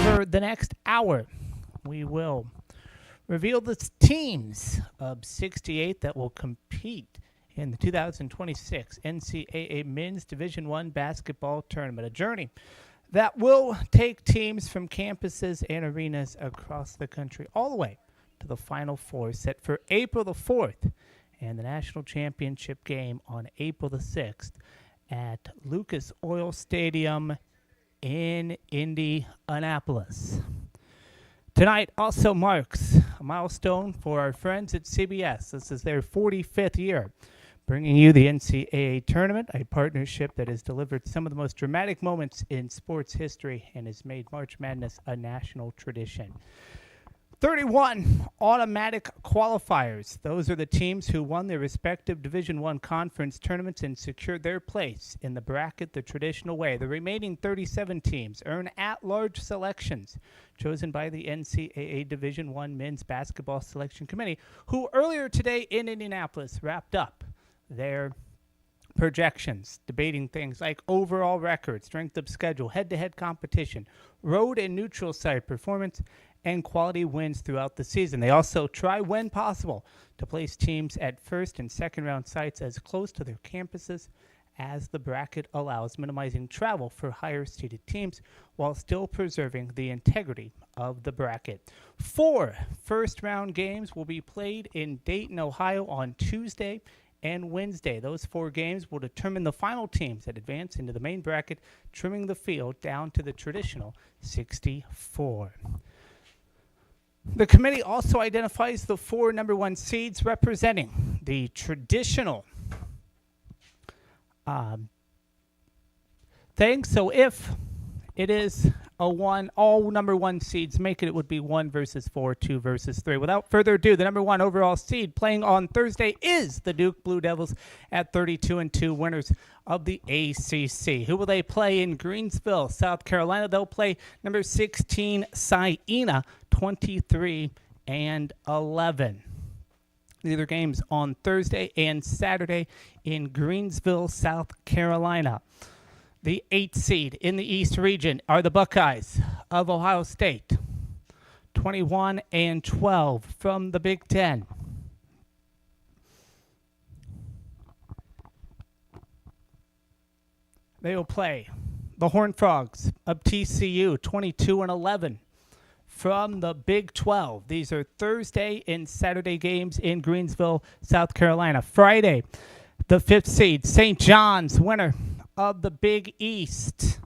over the next hour, we will reveal the teams of 68 that will compete in the 2026 NCAA Men's Division I Basketball Tournament, a journey that will take teams from campuses and arenas across the country all the way to the Final Four, set for April the 4th, and the National Championship game on April the 6th at Lucas Oil Stadium in Indianapolis. Tonight also marks a milestone for our friends at CBS. This is their 45th year bringing you the NCAA tournament, a partnership that has delivered some of the most dramatic moments in sports history and has made March Madness a national tradition. 31 automatic qualifiers. Those are the teams who won their respective Division I conference tournaments and secured their place in the bracket the traditional way. The remaining 37 teams earn at-large selections chosen by the NCAA Division I Men's Basketball Selection Committee, who earlier today in Indianapolis wrapped up their projections, debating things like overall record, strength of schedule, head-to-head competition, road and neutral site performance, and quality wins throughout the season. They also try, when possible, to place teams at first and second round sites as close to their campuses as the bracket allows, minimizing travel for higher seeded teams while still preserving the integrity of the bracket. 4 first-round games will be played in Dayton, Ohio on Tuesday and Wednesday. Those 4 games will determine the final teams that advance into the main bracket, trimming the field down to the traditional 64. The committee also identifies the 4 number 1 seeds representing the traditional thing. So if it is a 1, all number 1 seeds make it, it would be 1 versus 4, 2 versus 3. Without further ado, the number 1 overall seed playing on Thursday is the Duke Blue Devils at 32-2, winners of the ACC. Who will they play in Greensville, South Carolina? They'll play number 16, Siena, 23-11. These are games on Thursday and Saturday in Greensville, South Carolina. The 8th seed in the East region are the Buckeyes of Ohio State, 21-12 from the Big Ten. They will play the Horned Frogs of TCU, 22-11 from the Big 12. These are Thursday and Saturday games in Greensville, South Carolina. Friday, the 5th seed, St. John's, winner of the Big East.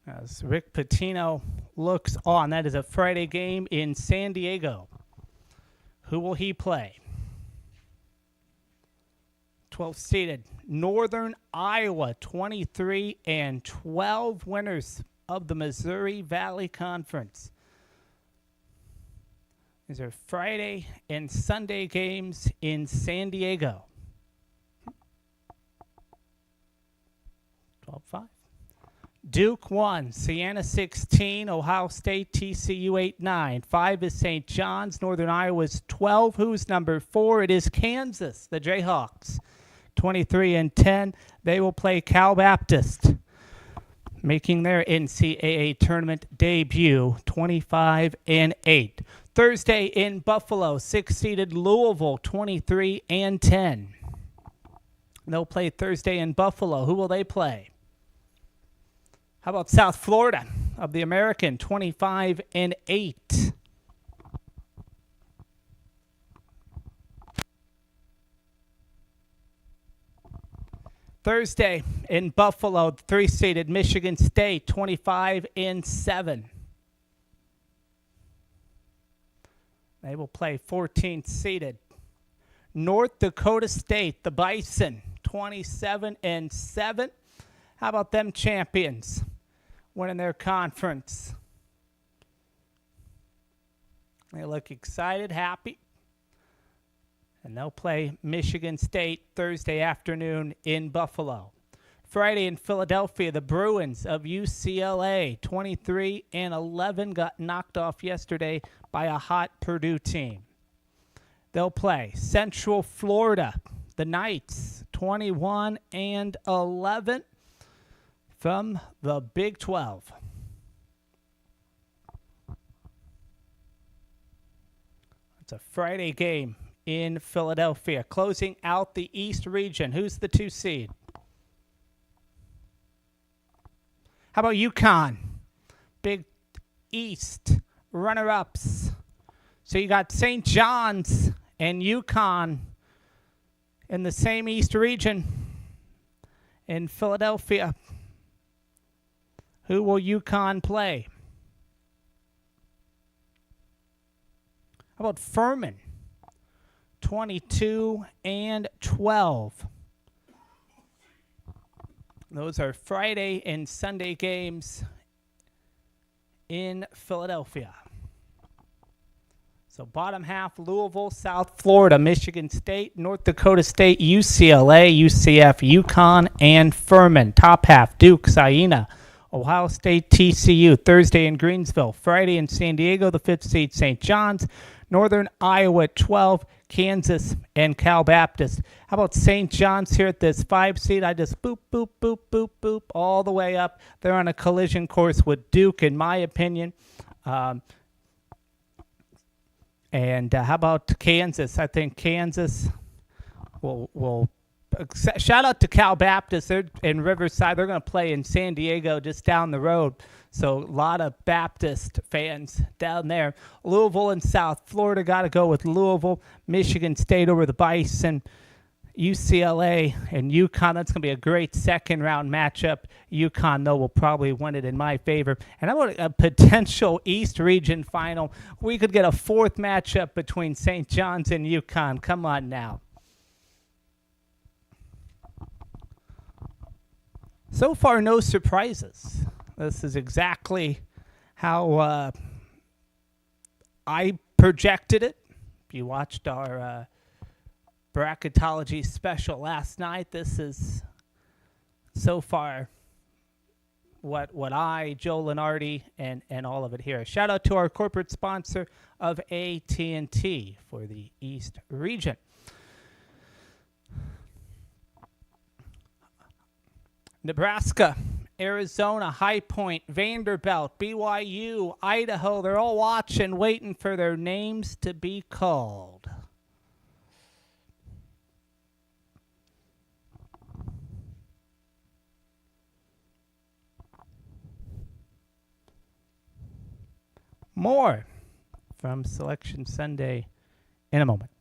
As Rick Pitino looks on, that is a Friday game in San Diego. Who will he play? 12th seeded Northern Iowa, 23-12, winners of the Missouri Valley Conference. These are Friday and Sunday games in San Diego. 12-5. Duke 1, Siena 16, Ohio State, TCU 8-9. 5 is St. John's, Northern Iowa's 12. Who's number 4? It is Kansas, the Jayhawks, 23-10. They will play Cal Baptist, making their NCAA tournament debut, 25-8. Thursday in Buffalo, 6-seeded Louisville, 23-10. They'll play Thursday in Buffalo. Who will they play? How about South Florida of the American, 25-8. Thursday in Buffalo, 3-seeded Michigan State, 25-7. They will play 14th-seeded North Dakota State, the Bison, 27-7. How about them champions winning their conference? They look excited, happy. And they'll play Michigan State Thursday afternoon in Buffalo. Friday in Philadelphia, the Bruins of UCLA, 23-11, got knocked off yesterday by a hot Purdue team. They'll play Central Florida, the Knights, 21-11. from the Big 12. It's a Friday game in Philadelphia, closing out the East region. Who's the 2 seed? How about UConn? Big East runner-ups. So you got St. John's and UConn in the same East region in Philadelphia. Who will UConn play? How about Furman? 22-12. Those are Friday and Sunday games in Philadelphia. So bottom half, Louisville, South Florida, Michigan State, North Dakota State, UCLA, UCF, UConn, and Furman. Top half, Duke, Siena, Ohio State, TCU. Thursday in Greensville. Friday in San Diego, the 5th seed, St. John's. Northern Iowa at 12, Kansas, and Cal Baptist. How about St. John's here at this 5 seed? I just boop, boop, boop, boop, boop, all the way up. They're on a collision course with Duke, in my opinion. And how about Kansas? I think Kansas will shout out to Cal Baptist. They're in Riverside. They're going to play in San Diego just down the road. So a lot of Baptist fans down there. Louisville and South Florida, got to go with Louisville. Michigan State over the Bison. UCLA and UConn. That's going to be a great second-round matchup. UConn, though, will probably win it in my favor. And how about a potential East region final? We could get a 4th matchup between St. John's and UConn. Come on now. So far, no surprises. This is exactly how I projected it. If you watched our bracketology special last night, this is so far what I, Joe Lenardi, and all of it here. Shout out to our corporate sponsor of AT&T for the East region. Nebraska, Arizona, High Point, Vanderbilt, BYU, Idaho, they're all watching, waiting for their names to be called. More from Selection Sunday in a moment.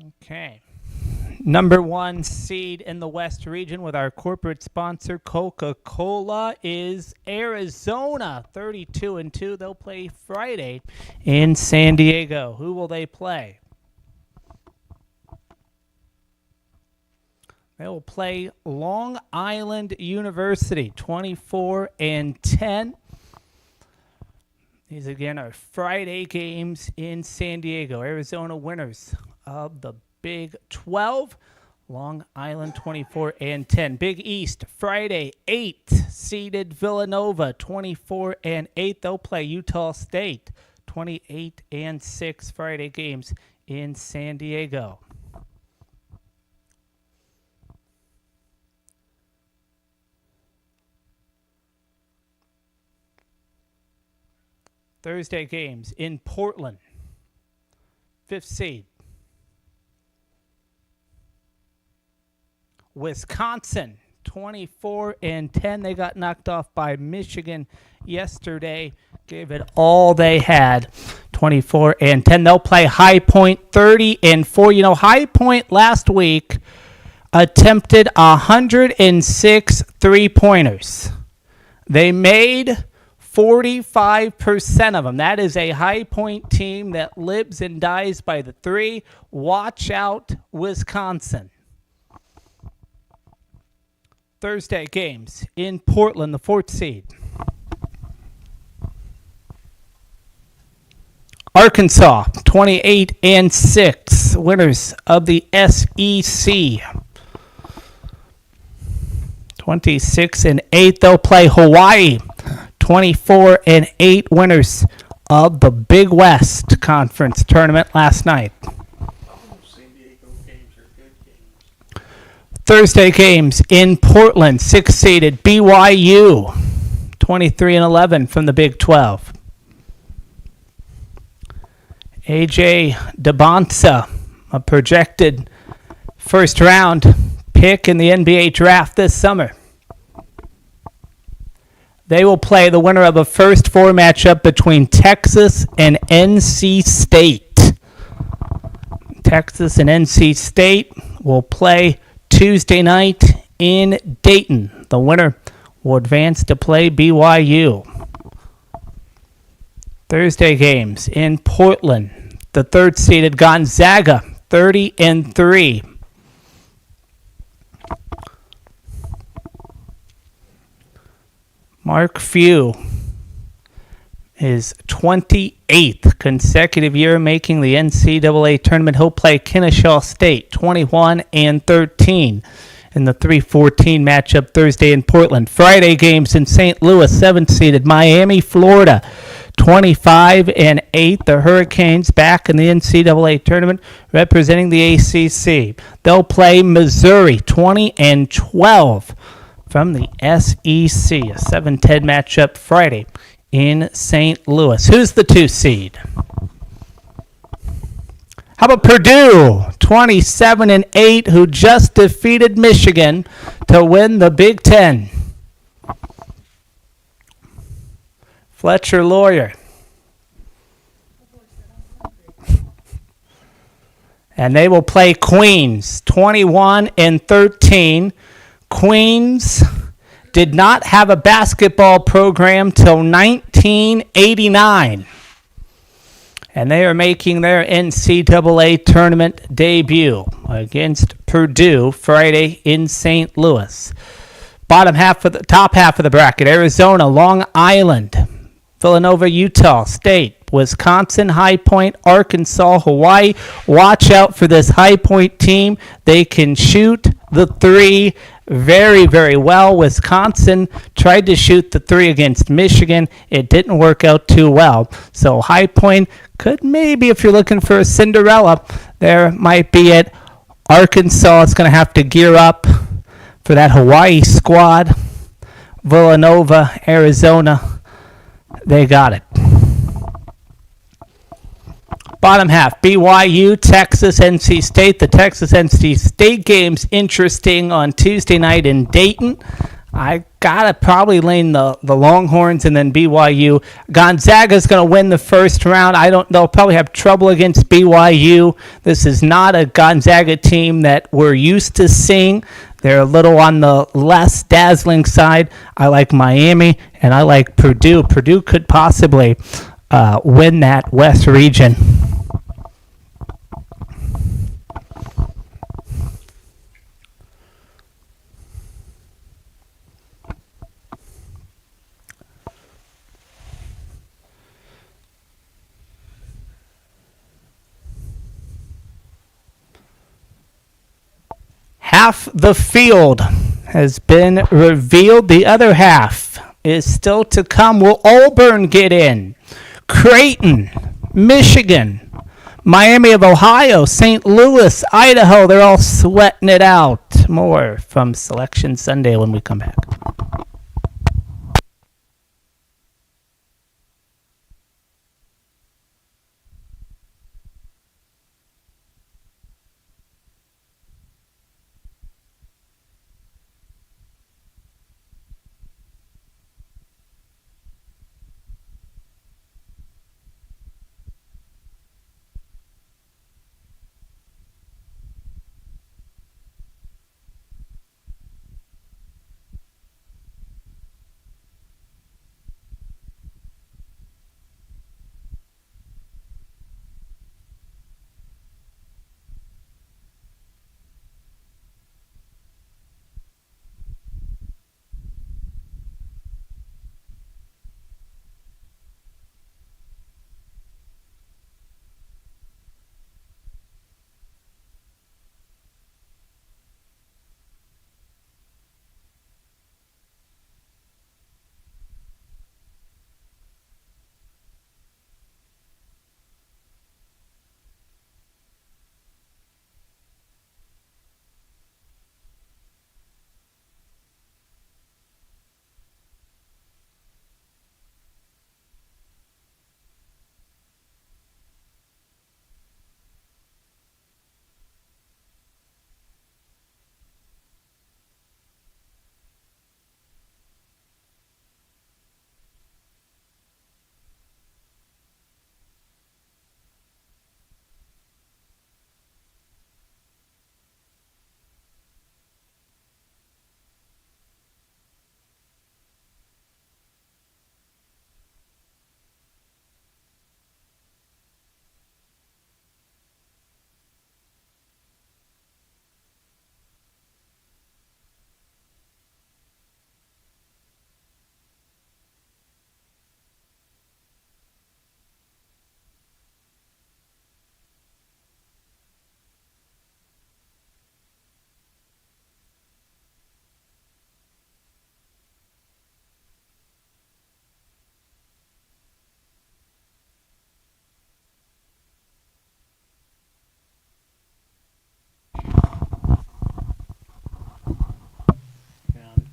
Okay. Number 1 seed in the West region with our corporate sponsor Coca-Cola is Arizona, 32-2. They'll play Friday in San Diego. Who will they play? They will play Long Island University, 24-10. These again are Friday games in San Diego. Arizona winners of the Big 12. Long Island 24-10. Big East Friday 8th seeded Villanova 24-8. They'll play Utah State 28-6. Friday games in San Diego. Thursday games in Portland. 5th seed. Wisconsin, 24-10. They got knocked off by Michigan yesterday. Gave it all they had, 24-10. They'll play High Point, 30-4. You know, High Point last week attempted 106 three-pointers. They made 45% of them. That is a High Point team that lives and dies by the three. Watch out, Wisconsin. Thursday games in Portland, the 4th seed. Arkansas, 28-6, winners of the SEC. 26-8, they'll play Hawaii. 24-8, winners of the Big West Conference tournament last night. Thursday games in Portland, 6th-seeded BYU, 23-11 from the Big 12. AJ DeBonsa, a projected first-round pick in the NBA draft this summer. They will play the winner of a first 4 matchup between Texas and NC State. Texas and NC State will play Tuesday night in Dayton. The winner will advance to play BYU. Thursday games in Portland. The 3rd-seeded Gonzaga, 30-3. Mark Few, his 28th consecutive year making the NCAA tournament. He'll play Kennesaw State, 21-13 in the 3-14 matchup Thursday in Portland. Friday games in St. Louis, 7th-seeded Miami, Florida, 25-8. The Hurricanes back in the NCAA tournament representing the ACC. They'll play Missouri, 20-12 from the SEC. A 7-10 matchup Friday in St. Louis. Who's the 2 seed? How about Purdue, 27-8, who just defeated Michigan to win the Big Ten? Fletcher Lawyer. And they will play Queens, 21-13. Queens did not have a basketball program till 1989. And they are making their NCAA tournament debut against Purdue Friday in St. Louis. Top half of the bracket: Arizona, Long Island, Villanova, Utah State, Wisconsin, High Point, Arkansas, Hawaii. Watch out for this High Point team. They can shoot the three very, very well. Wisconsin tried to shoot the three against Michigan. It didn't work out too well. So High Point could maybe, if you're looking for a Cinderella, there might be it. Arkansas is going to have to gear up for that Hawaii squad. Villanova, Arizona, they got it. Bottom half, BYU, Texas, NC State. The Texas-NC State game's interesting on Tuesday night in Dayton. I gotta probably lean the Longhorns and then BYU. Gonzaga's gonna win the first round. They'll probably have trouble against BYU. This is not a Gonzaga team that we're used to seeing. They're a little on the less dazzling side. I like Miami and I like Purdue. Purdue could possibly win that West region. Half the field has been revealed. The other half is still to come. Will Auburn get in? Creighton, Michigan, Miami of Ohio, St. Louis, Idaho. They're all sweating it out. More from Selection Sunday when we come back.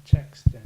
Texting.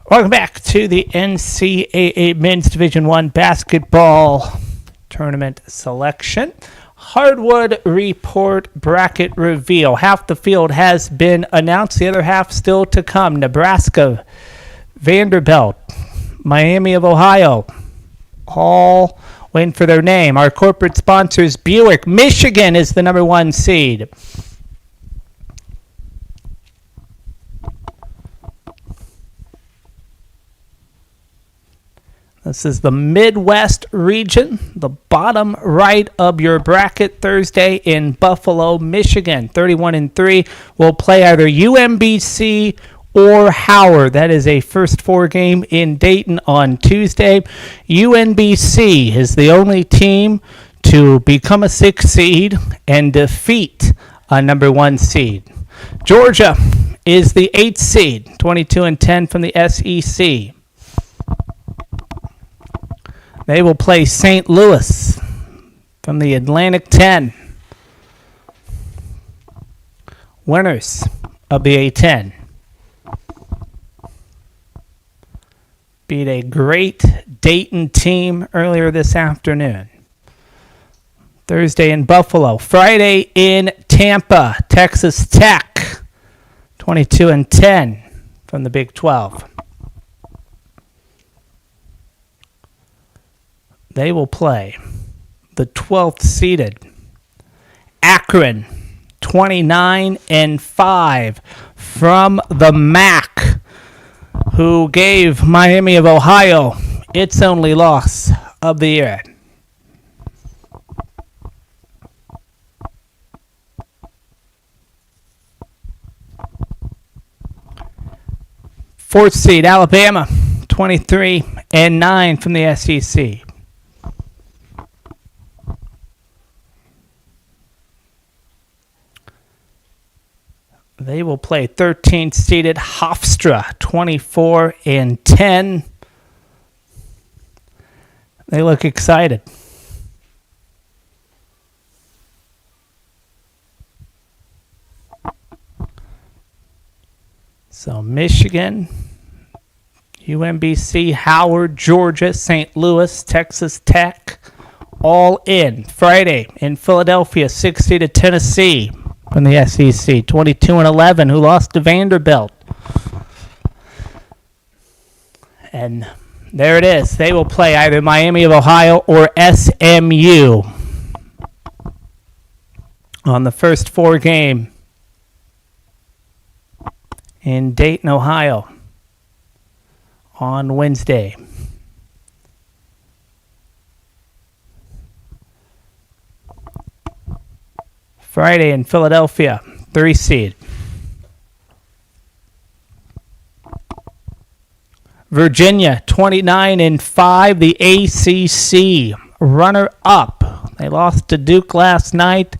Welcome back to the NCAA Men's Division I basketball tournament selection. Hardwood report bracket reveal. Half the field has been announced. The other half still to come. Nebraska, Vanderbilt, Miami of Ohio, all Waiting for their name. Our corporate sponsors, Buick. Michigan is the number 1 seed. This is the Midwest region, the bottom right of your bracket. Thursday in Buffalo, Michigan. 31-3 will play either UMBC or Howard. That is a first 4 game in Dayton on Tuesday. UNBC is the only team to become a 6 seed and defeat a number 1 seed. Georgia is the 8th seed, 22-10 from the SEC. They will play St. Louis from the Atlantic 10. Winners of the A10 beat a great Dayton team earlier this afternoon. Thursday in Buffalo. Friday in Tampa, Texas Tech. 22-10 from the Big 12. They will play the 12th seeded Akron, 29-5 from the MAC, who gave Miami of Ohio its only loss of the year. Fourth seed Alabama, 23-9 from the SEC. They will play 13th seeded Hofstra, 24-10. They look excited. So Michigan, UMBC, Howard, Georgia, St. Louis, Texas Tech, all in. Friday in Philadelphia, 6 seeded Tennessee from the SEC, 22-11, who lost to Vanderbilt. And there it is. They will play either Miami of Ohio or SMU on the first 4 game in Dayton, Ohio on Wednesday. Friday in Philadelphia, 3 seed. Virginia, 29-5, the ACC runner-up. They lost to Duke last night.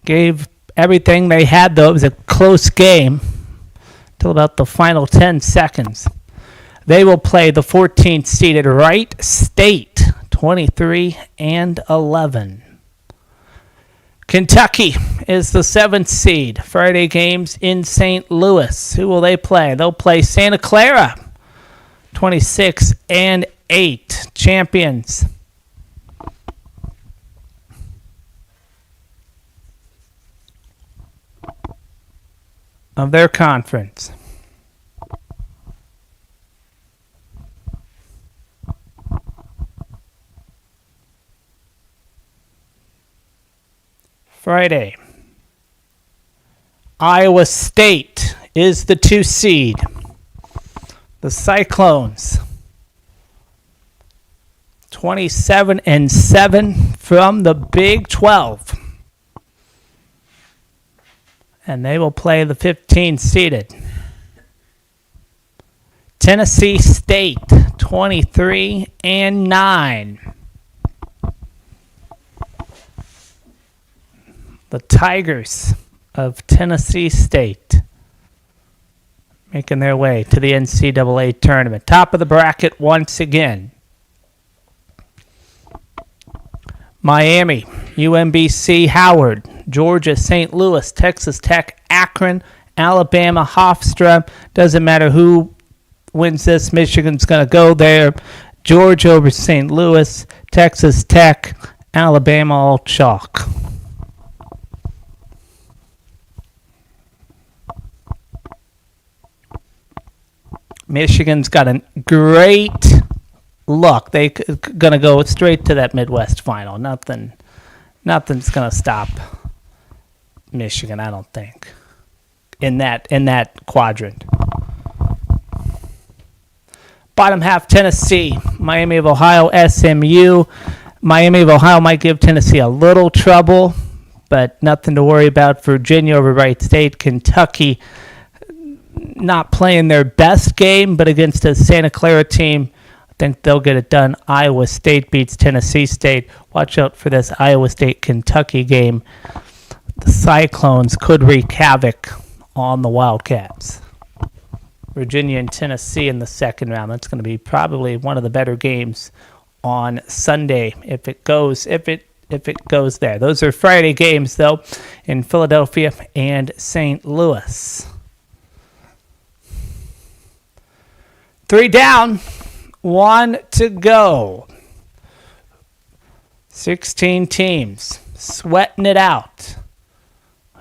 Gave everything they had, though. It was a close game till about the final 10 seconds. They will play the 14th seeded Wright State, 23-11. Kentucky is the 7th seed. Friday games in St. Louis. Who will they play? They'll play Santa Clara, 26-8, champions. Of their conference. Friday, Iowa State is the 2 seed. The Cyclones, 27-7 from the Big 12. And they will play the 15 seeded Tennessee State, 23-9. The Tigers of Tennessee State making their way to the NCAA tournament. Top of the bracket once again. Miami, UMBC, Howard, Georgia, St. Louis, Texas Tech, Akron, Alabama, Hofstra. Doesn't matter who wins this. Michigan's going to go there. Georgia over St. Louis, Texas Tech, Alabama, all chalk. Michigan's got a great look, they're going to go straight to that Midwest final. Nothing's going to stop Michigan, I don't think, in that quadrant. Bottom half, Tennessee, Miami of Ohio, SMU. Miami of Ohio might give Tennessee a little trouble, but nothing to worry about. Virginia over Wright State. Kentucky not playing their best game, but against a Santa Clara team, I think they'll get it done. Iowa State beats Tennessee State. Watch out for this Iowa State-Kentucky game. The Cyclones could wreak havoc on the Wildcats. Virginia and Tennessee in the second round. That's going to be probably one of the better games on Sunday if it goes there. Those are Friday games though in Philadelphia and St. Louis. 3 down, 1 to go. 16 teams sweating it out.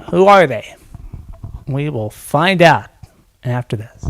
Who are they? We will find out after this.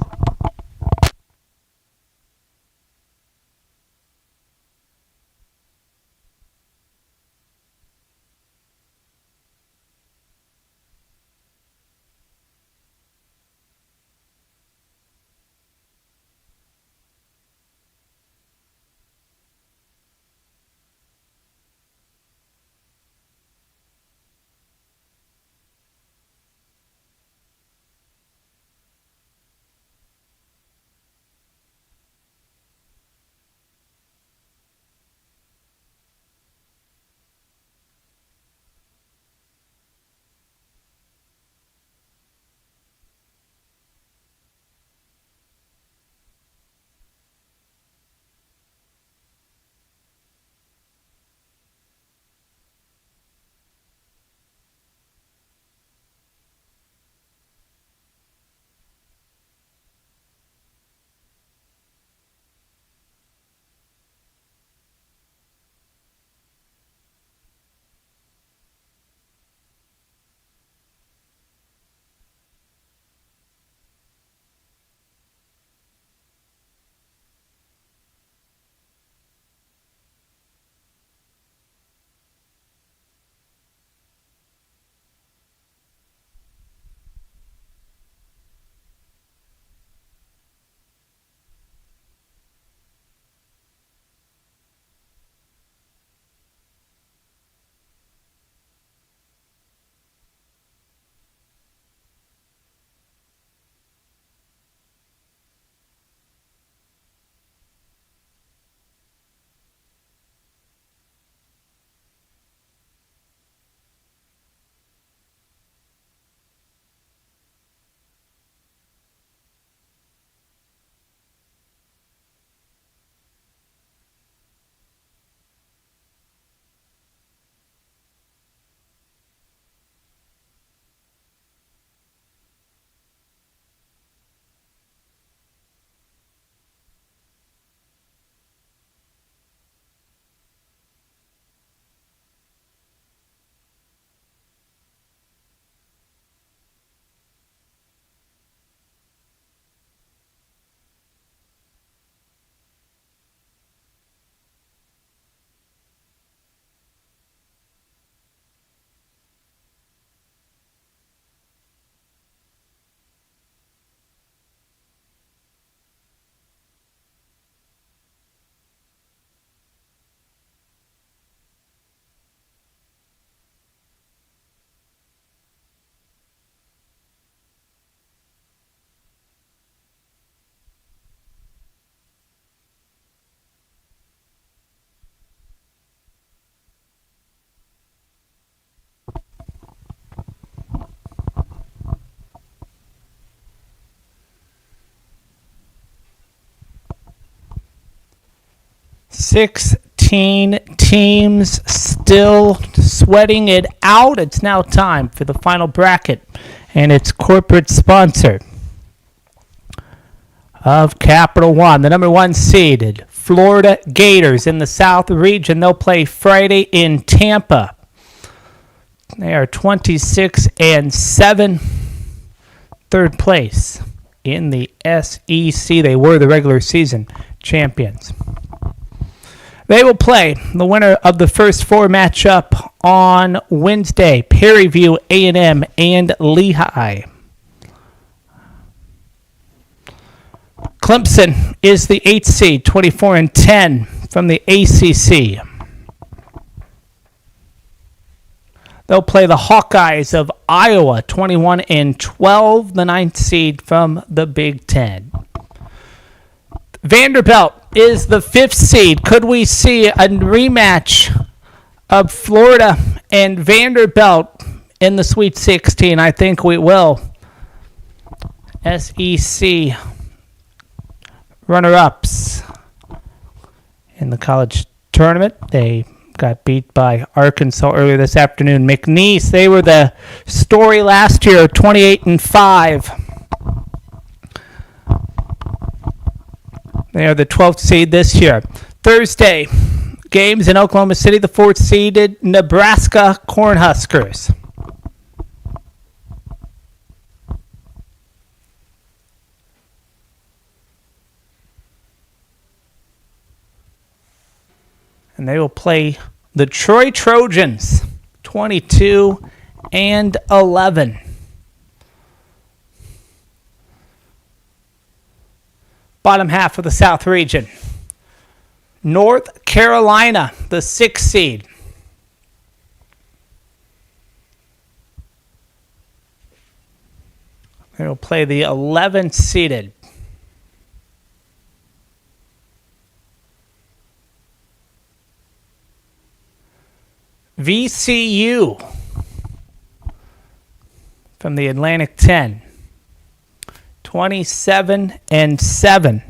Sixteen teams still sweating it out. It's now time for the final bracket and its corporate sponsor of Capital One, the number 1 seeded Florida Gators in the South region. They'll play Friday in Tampa. They are 26-7, third place in the SEC. They were the regular season champions. They will play the winner of the first 4 matchup on Wednesday. Perryview, A&M, and Lehigh. Clemson is the 8th seed, 24-10 from the ACC. They'll play the Hawkeyes of Iowa, 21-12, the 9th seed from the Big Ten. Vanderbilt is the 5th seed. Could we see a rematch of Florida and Vanderbilt in the Sweet 16? I think we will. SEC runner-ups in the college tournament. They got beat by Arkansas earlier this afternoon. McNeese, they were the story last year, 28-5. They are the 12th seed this year. Thursday, games in Oklahoma City, the 4th seeded Nebraska Cornhuskers. And they will play the Troy Trojans, 22-11. Bottom half of the South region. North Carolina, the 6th seed. They will play the 11th seeded VCU from the Atlantic 10. 27-7.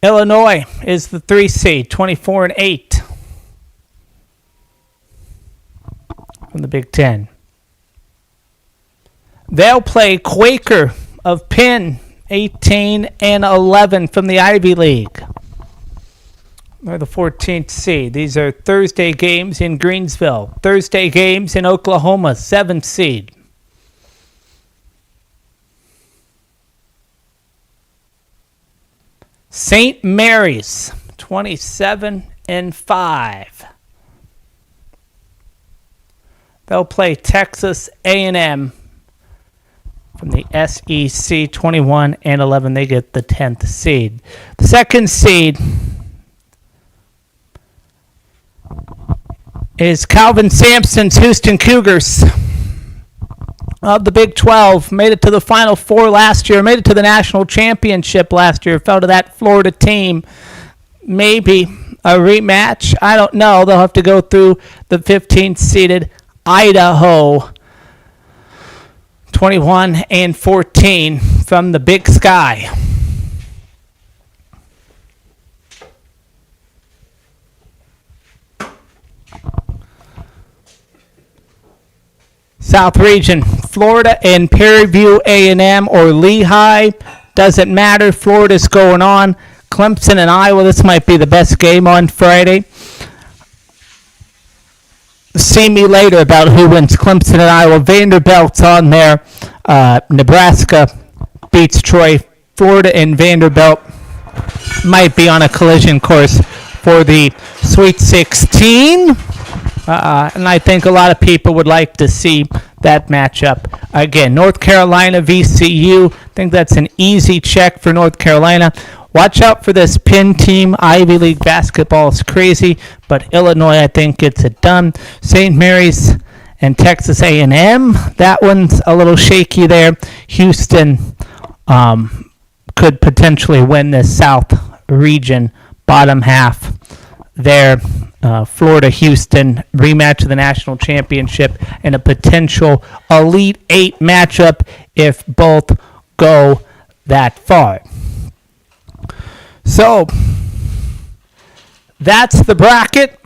Illinois is the 3 seed, 24-8 from the Big Ten. They'll play Quaker of Penn, 18-11 from the Ivy League. They're the 14th seed. These are Thursday games in Greensville. Thursday games in Oklahoma, 7th seed. St. Mary's, 27-5. They'll play Texas A&M from the SEC, 21-11. They get the 10th seed. The 2nd seed is Calvin Sampson's Houston Cougars of the Big 12. Made it to the Final Four last year. Made it to the national championship last year. Fell to that Florida team. Maybe a rematch. I don't know. They'll have to go through the 15th seeded Idaho, 21-14 from the Big Sky. South region, Florida and Perryview A&M or Lehigh. Doesn't matter. Florida's going on. Clemson and Iowa, this might be the best game on Friday. See me later about who wins Clemson and Iowa. Vanderbilt's on there. Nebraska beats Troy. Florida and Vanderbilt might be on a collision course for the Sweet 16. And I think a lot of people would like to see that matchup. Again, North Carolina, VCU. I think that's an easy check for North Carolina. Watch out for this Penn team. Ivy League basketball is crazy, but Illinois, I think, gets it done. St. Mary's and Texas A&M, that one's a little shaky there. Houston could potentially win this South region bottom half there. Florida, Houston, rematch of the national championship, and a potential Elite Eight matchup if both go that far. So, that's the bracket.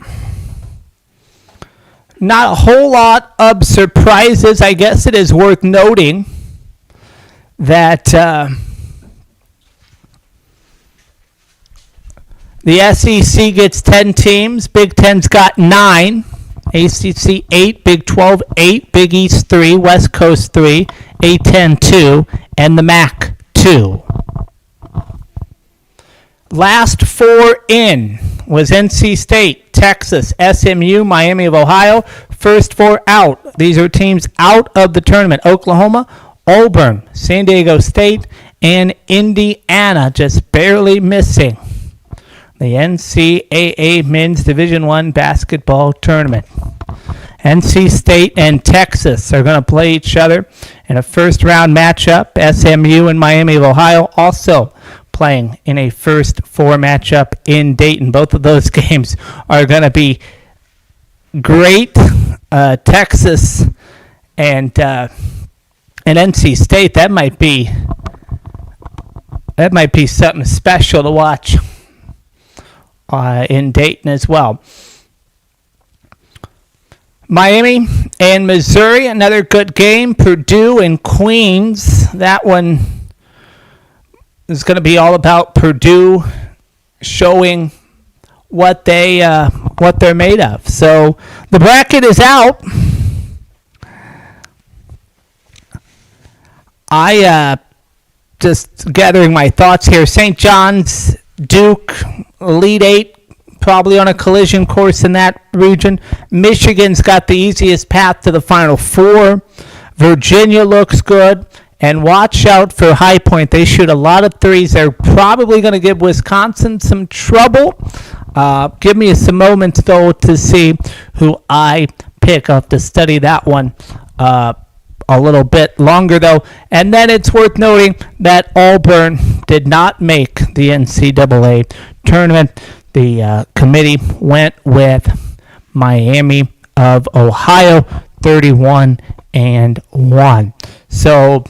Not a whole lot of surprises. I guess it is worth noting that The SEC gets 10 teams. Big Ten's got 9. ACC 8, Big 12 8, Big East 3, West Coast 3, A10 2, and the MAC 2. Last 4 in was NC State, Texas, SMU, Miami of Ohio. First 4 out. These are teams out of the tournament. Oklahoma, Auburn, San Diego State, and Indiana just barely missing the NCAA Men's Division I basketball tournament. NC State and Texas are going to play each other in a first-round matchup. SMU and Miami of Ohio also playing in a first 4 matchup in Dayton. Both of those games are going to be great. Texas and NC State, that might be something special to watch in Dayton as well. Miami and Missouri, another good game. Purdue and Queens, that one is going to be all about Purdue showing what they're made of. So the bracket is out. I just gathering my thoughts here. St. John's, Duke, Elite 8, probably on a collision course in that region. Michigan's got the easiest path to the Final Four. Virginia looks good. And watch out for High Point. They shoot a lot of threes. They're probably going to give Wisconsin some trouble. Give me some moments, though, to see who I pick. I'll have to study that one a little bit longer, though. And then it's worth noting that Auburn did not make the NCAA tournament. The committee went with Miami of Ohio, 31-1. So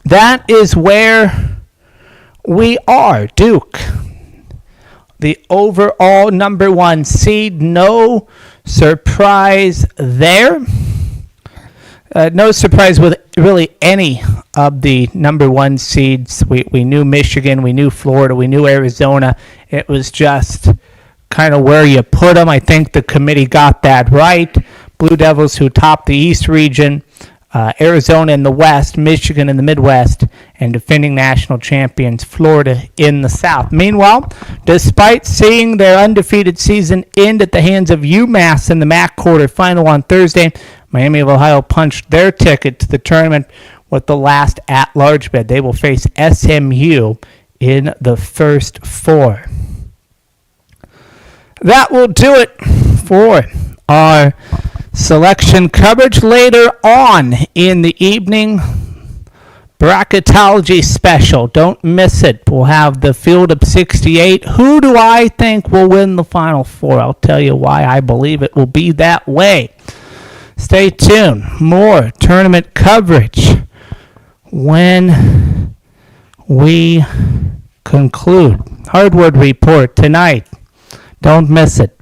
that is where we are. Duke, the overall number 1 seed. No surprise there. No surprise with really any of the number 1 seeds. We knew Michigan, we knew Florida, we knew Arizona. It was just kind of where you put them. I think the committee got that right. Blue Devils, who topped the East region, Arizona in the West, Michigan in the Midwest, and defending national champions Florida in the South. Meanwhile, despite seeing their undefeated season end at the hands of UMass in the MAC quarterfinal on Thursday, Miami of Ohio punched their ticket to the tournament with the last at-large bid. They will face SMU in the first 4. That will do it for our selection coverage. Later on in the evening, bracketology special. Don't miss it. We'll have the field of 68. Who do I think will win the Final Four? I'll tell you why I believe it will be that way. Stay tuned. More tournament coverage when we conclude. Hardwood Report tonight. Don't miss it.